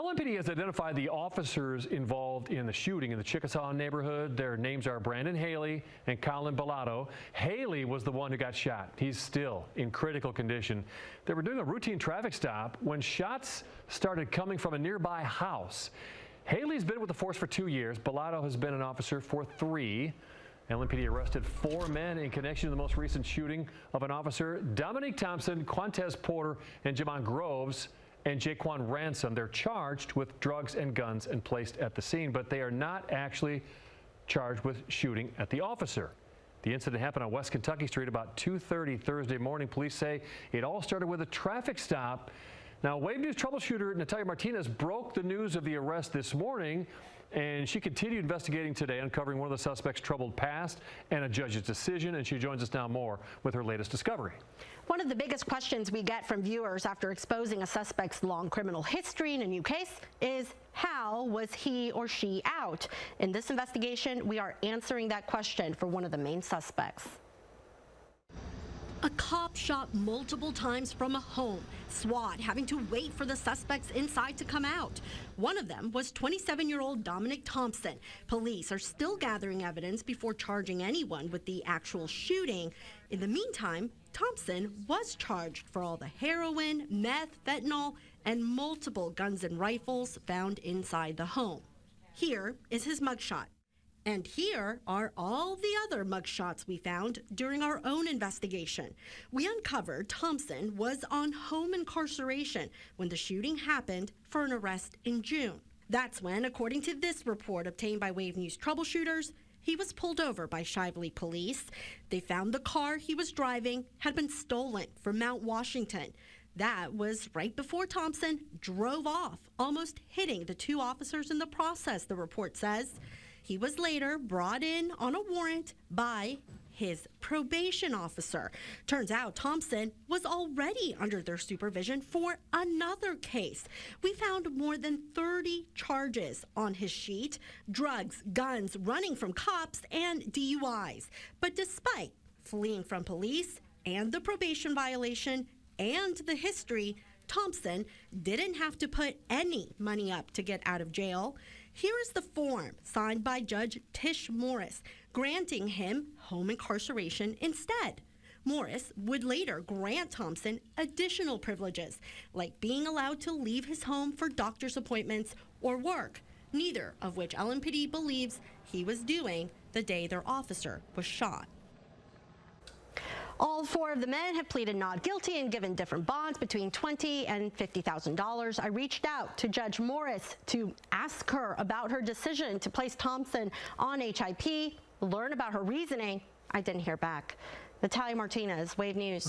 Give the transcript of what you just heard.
LMPD has identified the officers involved in the shooting in the Chickasaw neighborhood. Their names are Brandon Haley and Colin Bellato. Haley was the one who got shot. He's still in critical condition. They were doing a routine traffic stop when shots started coming from a nearby house. Haley's been with the force for 2 years. Bellato has been an officer for 3. LMPD arrested 4 men in connection to the most recent shooting of an officer, Dominique Thompson, Quantez Porter, and Jamon Groves, and Jaquan Ransom. They're charged with drugs and guns and placed at the scene, but they are not actually charged with shooting at the officer. The incident happened on West Kentucky Street about 2:30 Thursday morning. Police say it all started with a traffic stop. Now, Wave News troubleshooter Natalia Martinez broke the news of the arrest this morning, and she continued investigating today, uncovering one of the suspects' troubled past and a judge's decision, and she joins us now more with her latest discovery. One of the biggest questions we get from viewers after exposing a suspect's long criminal history in a new case is, how was he or she out? In this investigation, we are answering that question for one of the main suspects. A cop shot multiple times from a home, SWAT having to wait for the suspects inside to come out. One of them was 27-year-old Dominique Thompson. Police are still gathering evidence before charging anyone with the actual shooting. In the meantime, Thompson was charged for all the heroin, meth, fentanyl, and multiple guns and rifles found inside the home. Here is his mugshot. And here are all the other mugshots we found during our own investigation. We uncovered Thompson was on home incarceration when the shooting happened for an arrest in June. That's when, according to this report obtained by Wave News troubleshooters, he was pulled over by Shively police. They found the car he was driving had been stolen from Mount Washington. That was right before Thompson drove off, almost hitting the 2 officers in the process, the report says. He was later brought in on a warrant by his probation officer. Turns out Thompson was already under their supervision for another case. We found more than 30 charges on his sheet: drugs, guns, running from cops, and DUIs. But despite fleeing from police and the probation violation and the history, Thompson didn't have to put any money up to get out of jail. Here is the form signed by Judge Tish Morris, granting him home incarceration instead. Morris would later grant Thompson additional privileges, like being allowed to leave his home for doctor's appointments or work, neither of which LMPD believes he was doing the day their officer was shot. All 4 of the men have pleaded not guilty and given different bonds between $20,000 and $50,000. I reached out to Judge Morris to ask her about her decision to place Thompson on HIP, learn about her reasoning. I didn't hear back. Natalia Martinez, Wave News.